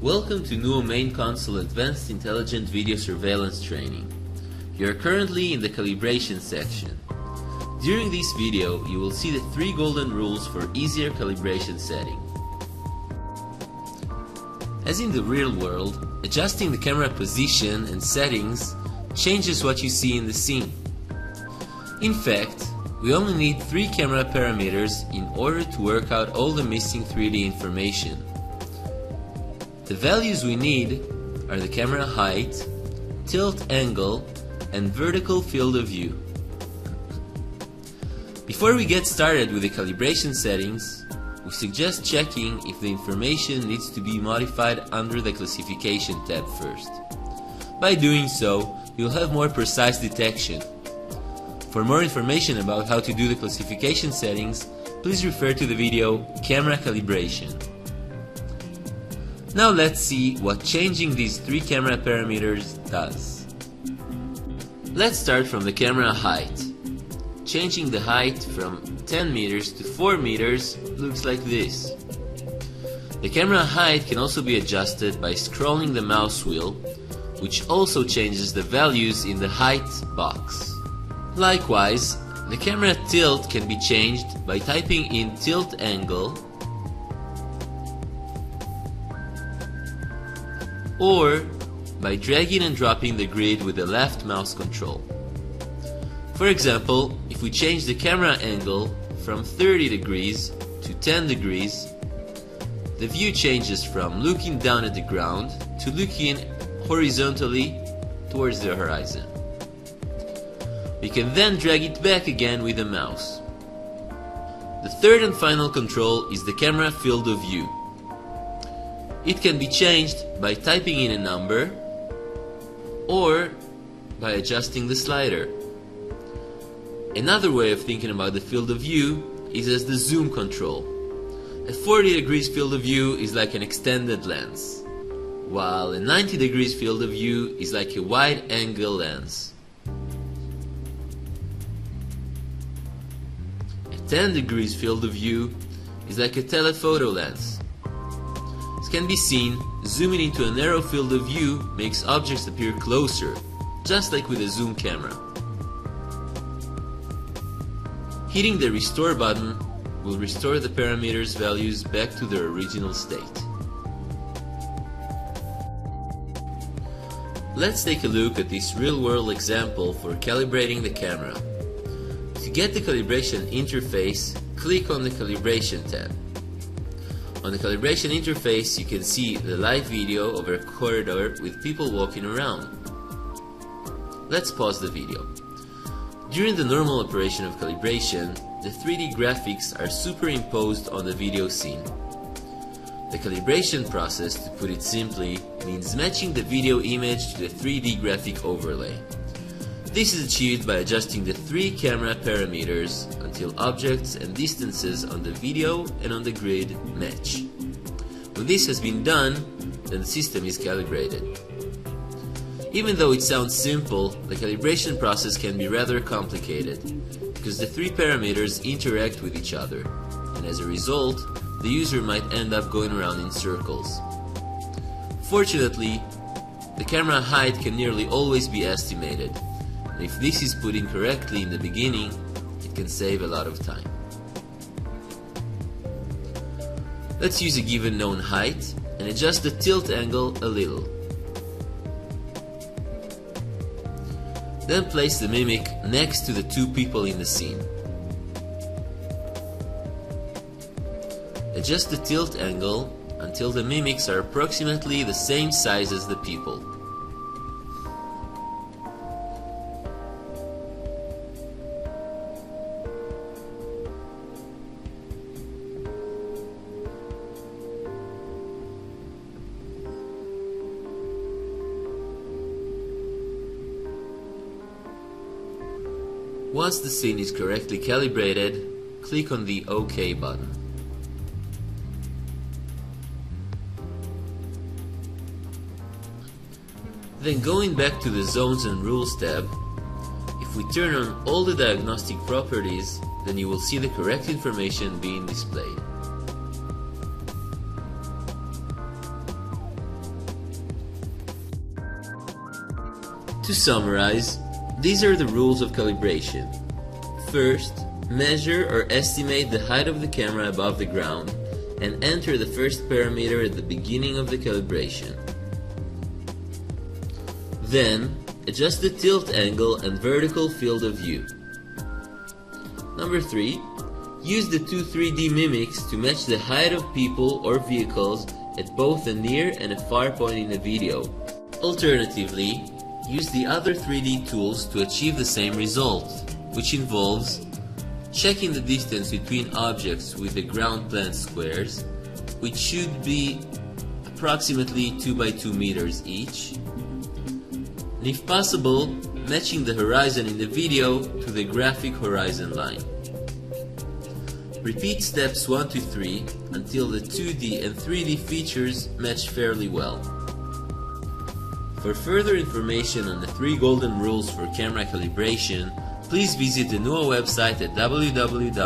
Welcome to NUUO Mainconsole Advanced Intelligent Video Surveillance Training. You are currently in the calibration section. During this video, you will see the 3 golden rules for easier calibration setting. As in the real world, adjusting the camera position and settings changes what you see in the scene. In fact, we only need 3 camera parameters in order to work out all the missing 3D information. The values we need are the camera height, tilt angle, and vertical field of view. Before we get started with the calibration settings, we suggest checking if the information needs to be modified under the classification tab first. By doing so, you'll have more precise detection. For more information about how to do the classification settings, please refer to the video Camera Calibration. Now let's see what changing these 3 camera parameters does. Let's start from the camera height. Changing the height from 10 meters to 4 meters looks like this. The camera height can also be adjusted by scrolling the mouse wheel, which also changes the values in the height box. Likewise, the camera tilt can be changed by typing in tilt angle or by dragging and dropping the grid with the left mouse control. For example, if we change the camera angle from 30 degrees to 10 degrees, the view changes from looking down at the ground to looking horizontally towards the horizon. We can then drag it back again with the mouse. The third and final control is the camera field of view. It can be changed by typing in a number or by adjusting the slider. Another way of thinking about the field of view is as the zoom control. A 40 degrees field of view is like an extended lens, while a 90 degrees field of view is like a wide angle lens. A 10 degrees field of view is like a telephoto lens. As can be seen, zooming into a narrow field of view makes objects appear closer, just like with a zoom camera. Hitting the restore button will restore the parameters values back to their original state. Let's take a look at this real-world example for calibrating the camera. To get the calibration interface, click on the Calibration tab. On the calibration interface, you can see the live video of a corridor with people walking around. Let's pause the video. During the normal operation of calibration, the 3D graphics are superimposed on the video scene. The calibration process, to put it simply, means matching the video image to the 3D graphic overlay. This is achieved by adjusting the 3 camera parameters until objects and distances on the video and on the grid match. When this has been done, then the system is calibrated. Even though it sounds simple, the calibration process can be rather complicated, because the 3 parameters interact with each other, and as a result, the user might end up going around in circles. Fortunately, the camera height can nearly always be estimated, and if this is put in correctly in the beginning, it can save a lot of time. Let's use a given known height and adjust the tilt angle a little. Then place the mimic next to the 2 people in the scene. Adjust the tilt angle until the mimics are approximately the same size as the people. Once the scene is correctly calibrated, click on the OK button. Then going back to the Zones and Rules tab, if we turn on all the diagnostic properties, then you will see the correct information being displayed. To summarize, these are the rules of calibration. First, measure or estimate the height of the camera above the ground and enter the first parameter at the beginning of the calibration. Then, adjust the tilt angle and vertical field of view. Number 3. Use the two 3D mimics to match the height of people or vehicles at both a near and a far point in the video. Alternatively, use the other 3D tools to achieve the same result, which involves checking the distance between objects with the ground plan squares, which should be approximately 2 by 2 meters each, and if possible, matching the horizon in the video to the graphic horizon line. Repeat steps 1 to 3 until the 2D and 3D features match fairly well. For further information on the 3 golden rules for camera calibration, please visit the NUUO website at www.nuuo.com.